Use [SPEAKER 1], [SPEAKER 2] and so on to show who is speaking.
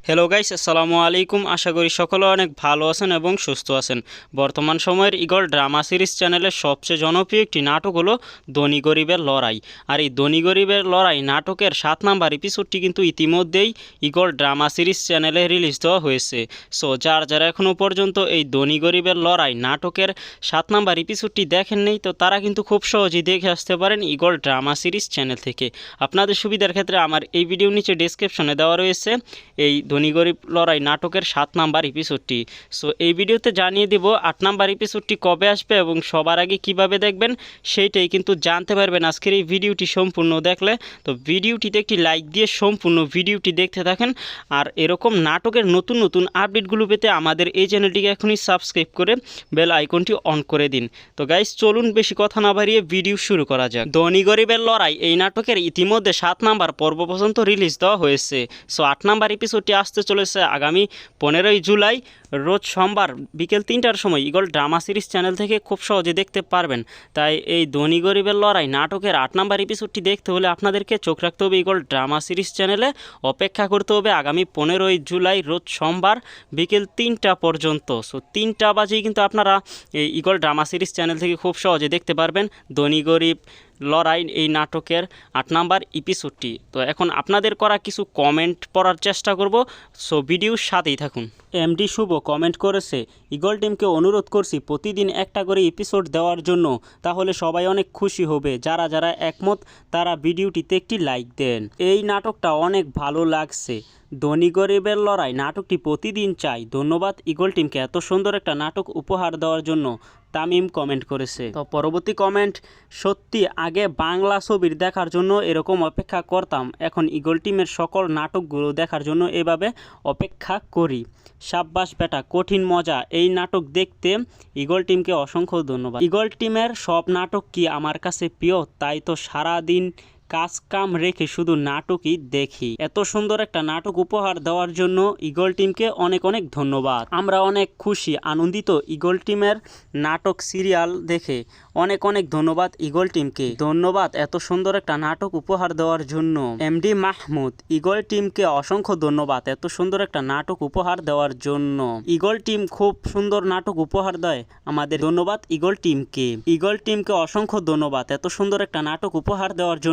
[SPEAKER 1] Hello guys, আসসালামু আলাইকুম। আশা করি সকলে অনেক ভালো আছেন এবং সুস্থ আছেন। বর্তমান সময়ের ইগল ড্রামা সিরিজ চ্যানেলের সবচেয়ে জনপ্রিয় একটি নাটক হলো ধনী গরিবের লড়াই। আর এই ধনী গরিবের লড়াই নাটকের 7 নাম্বার এপিসোডটি কিন্তু ইতিমধ্যেই ইগল ড্রামা সিরিজ চ্যানেলে রিলিজ দেওয়া হয়েছে। সো যারা এখনও পর্যন্ত এই ধনী গরিবের লড়াই নাটকের 7 নাম্বার এপিসোডটি দেখেননি, তো তারা কিন্তু খুব সহজেই দেখে আসতে পারেন ইগল ড্রামা সিরিজ চ্যানেল থেকে। আপনাদের সুবিধার ক্ষেত্রে আমার এই ভিডিওর নিচে ডেসক্রিপশনে দেওয়া রয়েছে এই ধনী গরিব লড়াই নাটকের 7 নাম্বার এপিসোডটি। সো এই ভিডিওতে জানিয়ে দিব 8 নাম্বার এপিসোডটি কবে আসবে এবং সবার আগে কিভাবে দেখবেন সেইটাই কিন্তু জানতে পারবেন আজকের এই ভিডিওটি সম্পূর্ণ দেখলে। তো ভিডিওটিতে একটি লাইক দিয়ে সম্পূর্ণ ভিডিওটি দেখতে থাকেন। আর এরকম নাটকের নতুন নতুন আপডেটগুলো পেতে আমাদের এই চ্যানেলটিকে এখনই সাবস্ক্রাইব করে বেল আইকনটি অন করে দিন। তো গাইস, চলুন বেশি কথা না বাড়িয়ে ভিডিও শুরু করা যাক। ধনী গরিবের লড়াই এই নাটকের ইতিমধ্যে 7 নাম্বার পর্ব পর্যন্ত রিলিজ দেওয়া হয়েছে। সো 8 নাম্বার এপিসোডটি আসতে চলেছে আগামী 15ই জুলাই রোজ সোমবার বিকেল 3টার সময় ইগল ড্রামা সিরিজ চ্যানেল থেকে খুব সহজে দেখতে পারবেন। তাই এই ধনী গরিবের লড়াই নাটকের 8 নাম্বার এপিসোডটি দেখতে হলে আপনাদেরকে চোখ রাখতে হবে ইগল ড্রামা সিরিজ চ্যানেলে, অপেক্ষা করতে হবে আগামী 15ই জুলাই রোজ সোমবার বিকেল 3টা পর্যন্ত। সো 3টা বাজেই কিন্তু আপনারা এই ইগল ড্রামা সিরিজ চ্যানেল থেকে খুব সহজে দেখতে পারবেন ধনী গরিব লড়াই এই নাটকের 8 নাম্বার এপিসোডটি। তো এখন আপনাদের করা কিছু কমেন্ট পড়ার চেষ্টা করব। সো ভিডিওর সাথেই থাকুন। এমডি শুভ কমেন্ট করেছে, ইগল টিমকে অনুরোধ করছি প্রতিদিন একটা করে এপিসোড দেওয়ার জন্য, তাহলে সবাই অনেক খুশি হবে। যারা একমত তারা ভিডিওটিতে একটি লাইক দেন। এই নাটকটা অনেক ভালো লাগছে। ধনী গরিবের লড়াই নাটকটি প্রতিদিন চাই। ধন্যবাদ ইগল টিমকে এত সুন্দর একটা নাটক উপহার দেওয়ার জন্য, তামিম কমেন্ট করেছে। তো পরবর্তী কমেন্ট, সত্যি আগে বাংলা ছবির দেখার জন্য এরকম অপেক্ষা করতাম, এখন ইগল টিমের সকল নাটকগুলো দেখার জন্য এভাবে অপেক্ষা করি। সাব্বাস বেটা, কঠিন মজা এই নাটক দেখতে। ইগল টিমকে অসংখ্য ধন্যবাদ। ইগল টিমের সব নাটক কি আমার কাছে প্রিয়, তাই তো সারাদিন কাজ কাম রেখে শুধু নাটকই দেখি। এত সুন্দর একটা নাটক উপহার দেওয়ার জন্য ইগল টিমকে অনেক অনেক ধন্যবাদ। আমরা অনেক খুশি আনন্দিত ইগল টিমের নাটক সিরিয়াল দেখে। অনেক অনেক ধন্যবাদ ইগল টিমকে। ধন্যবাদ এত সুন্দর একটা নাটক উপহার দেওয়ার জন্য। এমডি মাহমুদ, ইগল টিমকে অসংখ্য ধন্যবাদ এত সুন্দর একটা নাটক উপহার দেওয়ার জন্য। ইগল টিম খুব সুন্দর নাটক উপহার দেয় আমাদের। ধন্যবাদ ইগল টিমকে। ইগল টিমকে অসংখ্য ধন্যবাদ এত সুন্দর একটা নাটক উপহার দেওয়ার জন্য।